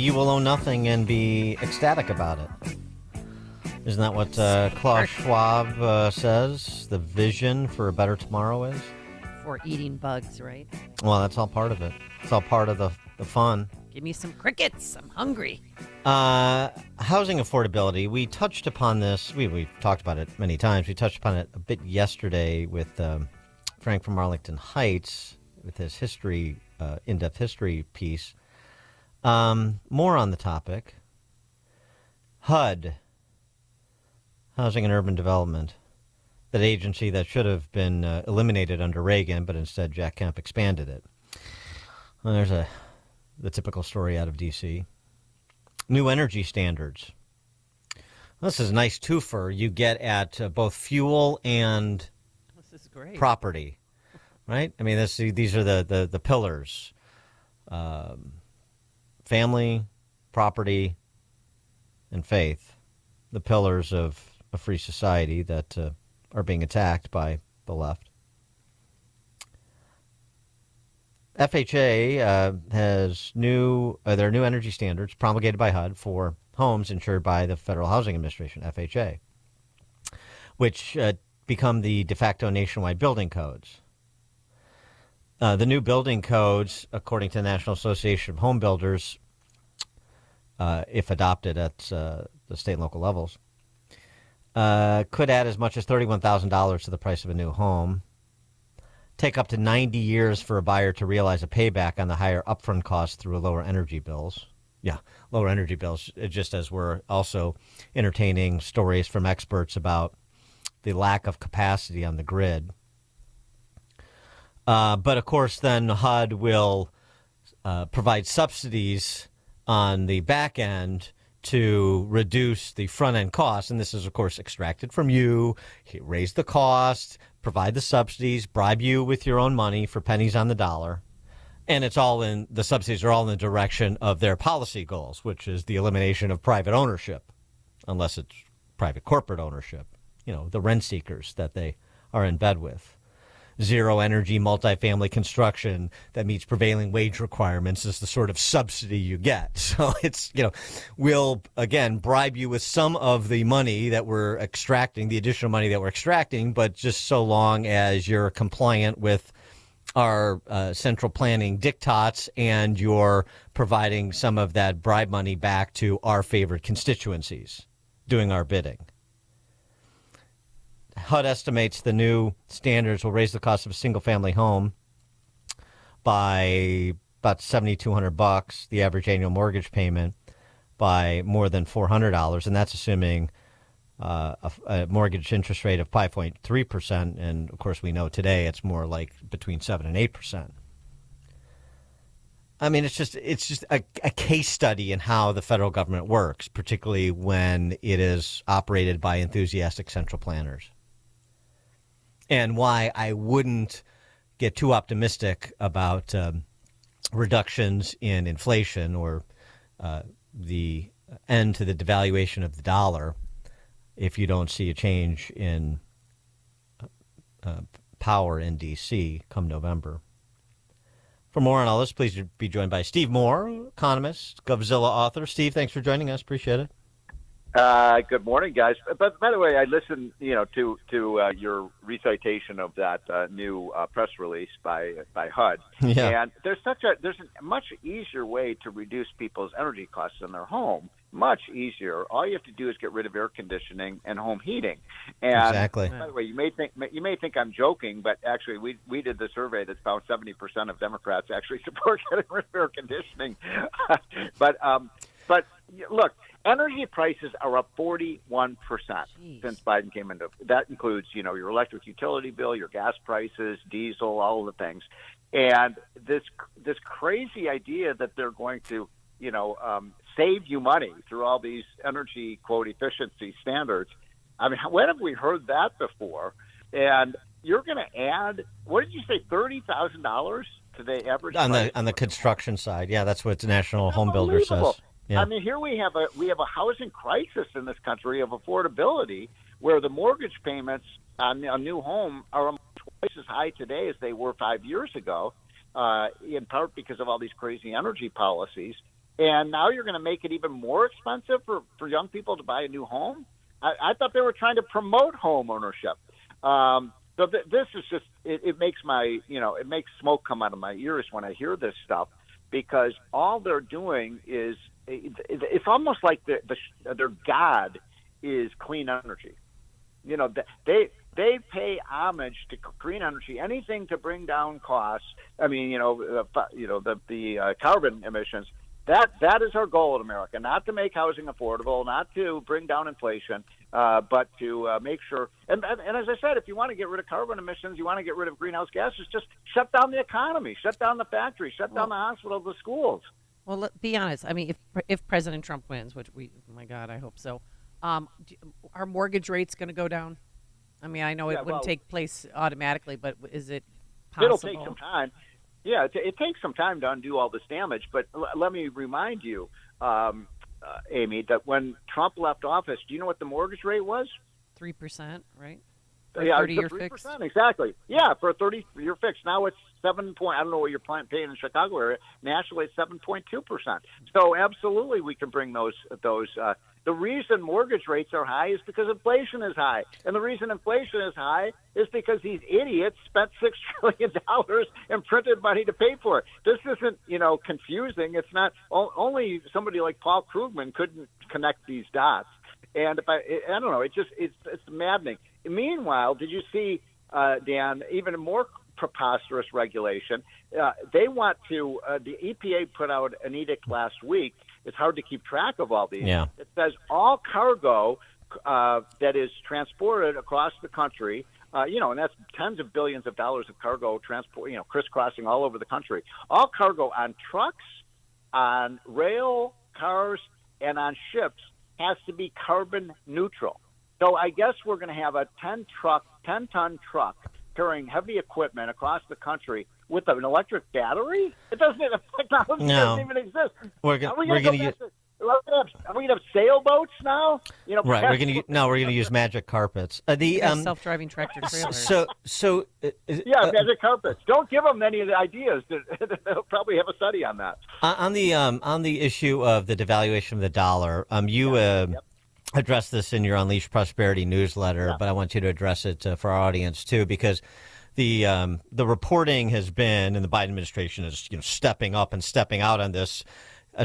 You will own nothing and be ecstatic about it. Isn't that what Klaus Schwab says the vision for a better tomorrow is? For eating bugs, right? Well, that's all part of it. It's all part of the fun. Give me some crickets. I'm hungry. Housing affordability. We touched upon this. We've talked about it many times. We touched upon it a bit yesterday with Frank from Arlington Heights with his history, in-depth history piece. More on the topic. HUD, Housing and Urban Development, that agency that should have been eliminated under Reagan, but instead Jack Kemp expanded it. Well, there's the typical story out of D.C. New energy standards. This is a nice twofer. You get at both fuel and This is great. property, right? I mean, these are the pillars. Family, property, and faith, the pillars of a free society that are being attacked by the left. FHA has there are new energy standards promulgated by HUD for homes insured by the Federal Housing Administration, FHA, which become the de facto nationwide building codes. The new building codes, according to the National Association of Home Builders, if adopted at the state and local levels, could add as much as $31,000 to the price of a new home, take up to 90 years for a buyer to realize a payback on the higher upfront costs through lower energy bills. Yeah, lower energy bills, just as we're also entertaining stories from experts about the lack of capacity on the grid. But, of course, then HUD will provide subsidies on the back end to reduce the front end costs. And this is, of course, extracted from you, raise the cost, provide the subsidies, bribe you with your own money for pennies on the dollar. And the subsidies are all in the direction of their policy goals, which is the elimination of private ownership, unless it's private corporate ownership, the rent seekers that they are in bed with. Zero energy multifamily construction that meets prevailing wage requirements is the sort of subsidy you get. So it's, we'll, again, bribe you with some of the money that we're extracting, the additional money that we're extracting, but just so long as you're compliant with our central planning diktats and you're providing some of that bribe money back to our favorite constituencies, doing our bidding. HUD estimates the new standards will raise the cost of a single-family home by about $7,200, the average annual mortgage payment by more than $400, and that's assuming a mortgage interest rate of 5.3%, and of course we know today it's more like between 7 and 8%. I mean, it's just a case study in how the federal government works, particularly when it is operated by enthusiastic central planners. And why I wouldn't get too optimistic about reductions in inflation or the end to the devaluation of the dollar if you don't see a change in power in D.C. come November. For more on all this, please be joined by Steve Moore, economist, GovZilla author. Steve, thanks for joining us. Appreciate it. Good morning, guys. But by the way, I listened, to your recitation of that new press release by HUD. Yeah. And there's a much easier way to reduce people's energy costs in their home. Much easier. All you have to do is get rid of air conditioning and home heating. And exactly. By the way, you may think I'm joking, but actually we did the survey that found 70% of Democrats actually support getting rid of air conditioning. But look. Energy prices are up 41% since Biden came into. That includes, your electric utility bill, your gas prices, diesel, all of the things, and this crazy idea that they're going to, save you money through all these energy quote efficiency standards. I mean, when have we heard that before? And you're going to add, what did you say, $30,000 to the average price? On the construction side? Yeah, that's what the National Home Builder says. Yeah. I mean, here we have a housing crisis in this country of affordability, where the mortgage payments on a new home are twice as high today as they were 5 years ago, in part because of all these crazy energy policies. and now you're going to make it even more expensive for young people to buy a new home. I thought they were trying to promote home ownership. So this is just it makes it makes smoke come out of my ears when I hear this stuff, because all they're doing is it's almost like their god is clean energy. They pay homage to green energy, anything to bring down costs. I mean, the carbon emissions. That is our goal in America, not to make housing affordable, not to bring down inflation, but to make sure. And as I said, if you want to get rid of carbon emissions, you want to get rid of greenhouse gases, just shut down the economy, shut down the factories, shut down the hospitals, the schools. Well, let's be honest. I mean, if President Trump wins, which oh my God, I hope so, are mortgage rates going to go down? I mean, I know it wouldn't take place automatically, but is it possible? It'll take some time. Yeah, it takes some time to undo all this damage. But let me remind you, Amy, that when Trump left office, do you know what the mortgage rate was? 3%, right? For 30-year fixed. Exactly. Yeah, for a 30-year fixed. Now it's 7 point. I don't know what you're paying in the Chicago area. Nationally, it's 7.2%. So absolutely, we can bring those. The reason mortgage rates are high is because inflation is high, and the reason inflation is high is because these idiots spent $6 trillion and printed money to pay for it. This isn't confusing. It's not. Only somebody like Paul Krugman couldn't connect these dots. And I don't know. It's maddening. Meanwhile, did you see, Dan, even a more preposterous regulation? They want to. The EPA put out an edict last week. It's hard to keep track of all these. Yeah. It says all cargo that is transported across the country, and that's tens of billions of dollars of cargo transport, crisscrossing all over the country. All cargo on trucks, on rail cars, and on ships has to be carbon neutral. So I guess we're going to have a 10-ton truck carrying heavy equipment across the country with an electric battery. It doesn't. Technology doesn't even exist. We're going to use. Are we going to have sailboats now? Right. We're going to use magic carpets. Self-driving tractor trailers. So magic carpets. Don't give them any of the ideas. They'll probably have a study on that. On the issue of the devaluation of the dollar, you addressed this in your Unleash Prosperity newsletter, but I want you to address it for our audience too, because the reporting has been, and the Biden administration is stepping up and stepping out on this,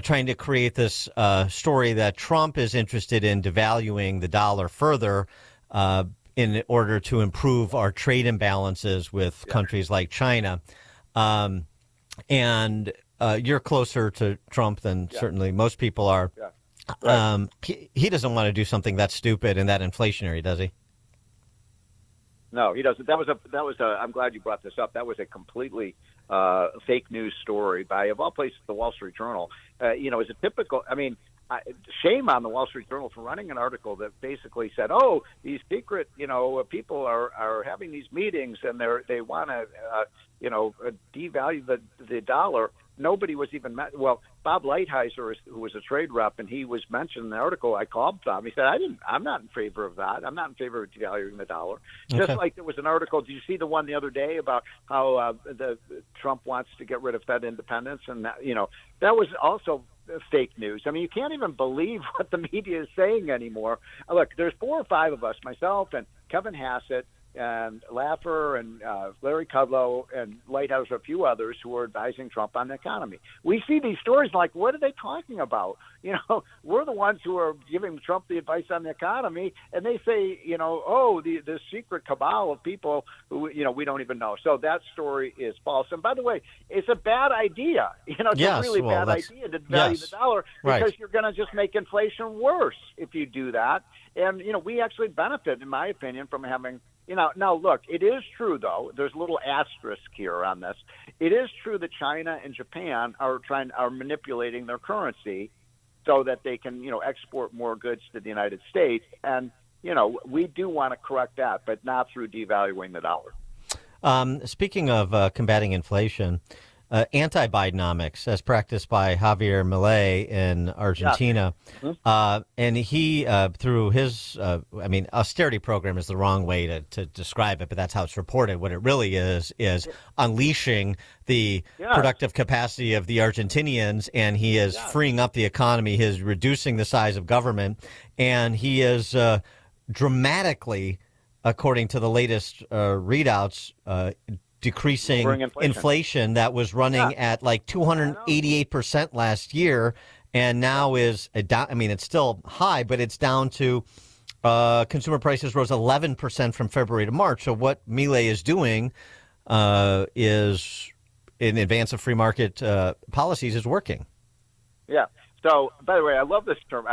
trying to create this story that Trump is interested in devaluing the dollar further in order to improve our trade imbalances with countries like China. And you're closer to Trump than certainly most people are. Yeah. Right. He doesn't want to do something that stupid and that inflationary, does he? No, he doesn't. That was a. I'm glad you brought this up. That was a completely fake news story by, of all places, the Wall Street Journal. Is a typical. I mean, shame on the Wall Street Journal for running an article that basically said, "Oh, these secret, people are having these meetings and they want to, devalue the dollar." Nobody was even Bob Lighthizer, who was a trade rep, and he was mentioned in the article. I called Bob. He said, I'm not in favor of that. I'm not in favor of devaluing the dollar. Okay. Just like there was an article. Did you see the one the other day about how the Trump wants to get rid of Fed independence? And that was also fake news. I mean, you can't even believe what the media is saying anymore. Look, there's 4 or 5 of us, myself and Kevin Hassett, and Laffer and Larry Kudlow and Lighthouse, a few others who are advising Trump on the economy. We see these stories like, what are they talking about? We're the ones who are giving Trump the advice on the economy, and they say, the secret cabal of people who, we don't even know. So that story is false. And by the way, it's a bad idea. It's a really bad idea to value the dollar because you're going to just make inflation worse if you do that. And, we actually benefit, in my opinion, from having now, look, it is true, though, there's a little asterisk here on this. It is true that China and Japan are manipulating their currency so that they can, export more goods to the United States. And, we do want to correct that, but not through devaluing the dollar. Speaking of combating inflation, anti-Bidenomics as practiced by Javier Milei in Argentina. And he, through his, austerity program is the wrong way to describe it, but that's how it's reported. What it really is unleashing the productive capacity of the Argentinians, and he is freeing up the economy. He is reducing the size of government, and he is dramatically, according to the latest readouts, decreasing inflation that was running at like 288% last year, and now is down. I mean, it's still high, but it's down to consumer prices rose 11% from February to March. So what Milei is doing is, in advance of free market policies, is working. Yeah. So, by the way, I love this term.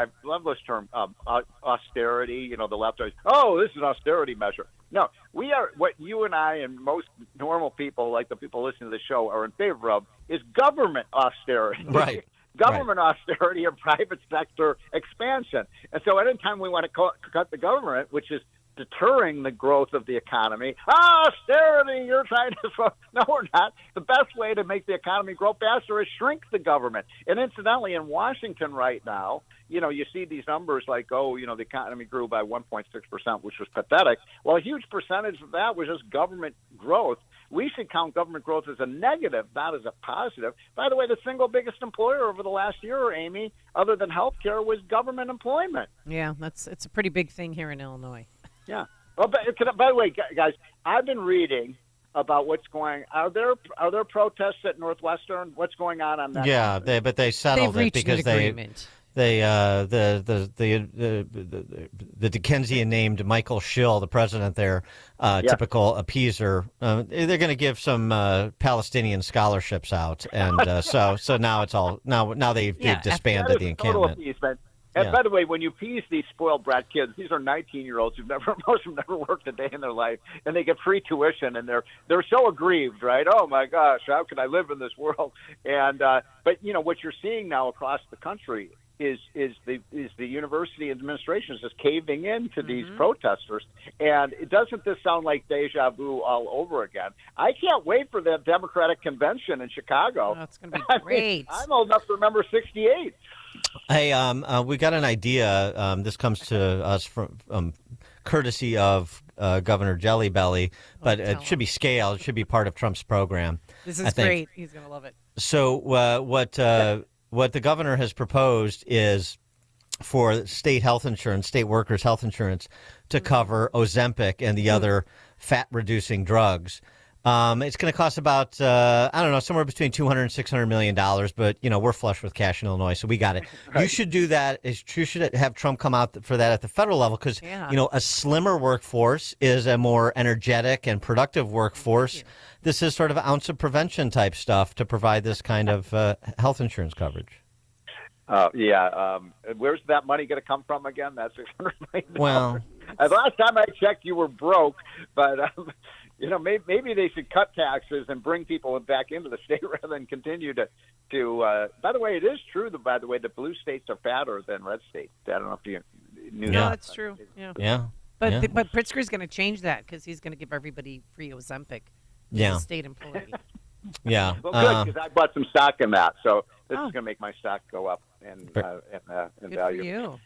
Austerity. You know, the left always, this is an austerity measure. No, we are, what you and I and most normal people, like the people listening to the show, are in favor of is government austerity. Right. Government austerity or private sector expansion. And so anytime we want to cut the government, which is deterring the growth of the economy, austerity, you're trying to... No, we're not. The best way to make the economy grow faster is shrink the government. And incidentally, in Washington right now, you know, you see these numbers like, the economy grew by 1.6%, which was pathetic. Well, a huge percentage of that was just government growth. We should count government growth as a negative, not as a positive. By the way, the single biggest employer over the last year, Amy, other than healthcare, was government employment. Yeah, it's a pretty big thing here in Illinois. Yeah. Well, by the way, guys, I've been reading about what's going. Are there protests at Northwestern? What's going on that? Yeah, they settled it because the Dickensian named Michael Schill, the president there, typical appeaser. They're going to give some Palestinian scholarships out, and so now it's all now they've disbanded the encampment. And by the way, when you appease these spoiled brat kids, these are 19-year-olds who've most of them never worked a day in their life, and they get free tuition, and they're so aggrieved, right? Oh my gosh, how can I live in this world? And but you know what you're seeing now across the country is the university administration is just caving into these protesters, and doesn't this sound like deja vu all over again? I can't wait for the Democratic convention in Chicago. That's going to be great. I'm old enough to remember '68. Hey, we got an idea. This comes to us from courtesy of Governor Jelly Belly, but it should be scaled. It should be part of Trump's program. This is great. He's going to love it. So what the governor has proposed is for state health insurance, state workers' health insurance, to cover Ozempic and the other fat-reducing drugs. It's going to cost about, somewhere between $200 and $600 million, but, we're flush with cash in Illinois, so we got it. Right. You should do that. You should have Trump come out for that at the federal level because, a slimmer workforce is a more energetic and productive workforce. This is sort of ounce of prevention type stuff to provide this kind of health insurance coverage. Where's that money going to come from again? That's $600 million. Well, the last time I checked, you were broke, but... maybe they should cut taxes and bring people back into the state rather than continue to. By the way, it is true. By the way, the blue states are fatter than red states. I don't know if you knew that. No, that's true. Yeah. But Pritzker's going to change that because he's going to give everybody free Ozempic. He's a state employee. Yeah. Well, good, because I bought some stock in that, so this is going to make my stock go up in value. Good for you.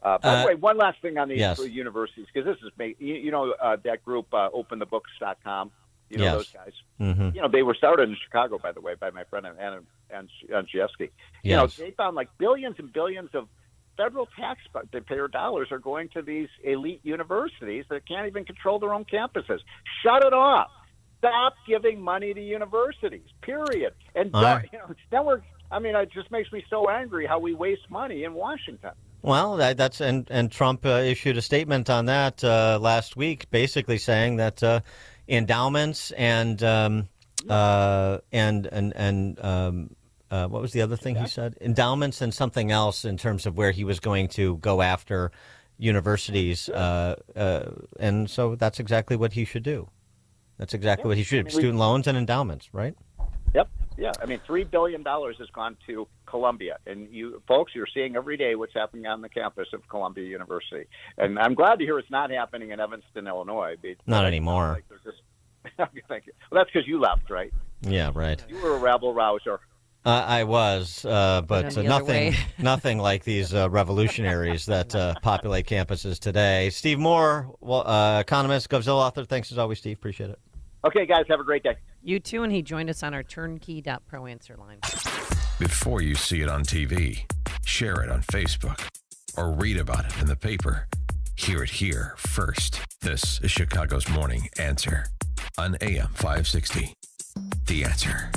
By the way, one last thing on these universities, because this is that group, openthebooks.com. Those guys. Mm-hmm. They were started in Chicago, by the way, by my friend Anna Andrzejewski. Yes. They found like billions and billions of federal taxpayer dollars are going to these elite universities that can't even control their own campuses. Shut it off. Stop giving money to universities. Period. And then it just makes me so angry how we waste money in Washington. Well, that's and Trump issued a statement on that last week, basically saying that endowments and what was the other thing he said? Endowments and something else in terms of where he was going to go after universities, and so that's exactly what he should do. That's exactly what he should do. Student loans and endowments, right? Yep. Yeah, $3 billion has gone to Columbia, and you folks, you're seeing every day what's happening on the campus of Columbia University. And I'm glad to hear it's not happening in Evanston, Illinois. Not anymore. Thank you. Well, that's because you left, right? Yeah, right. You were a rabble rouser. I was, but the other way. nothing like these revolutionaries that populate campuses today. Steve Moore, economist, Govzilla author. Thanks as always, Steve. Appreciate it. Okay, guys, have a great day. You too, and he joined us on our turnkey.pro answer line. Before you see it on TV, share it on Facebook, or read about it in the paper. Hear it here first. This is Chicago's Morning Answer on AM 560. The Answer.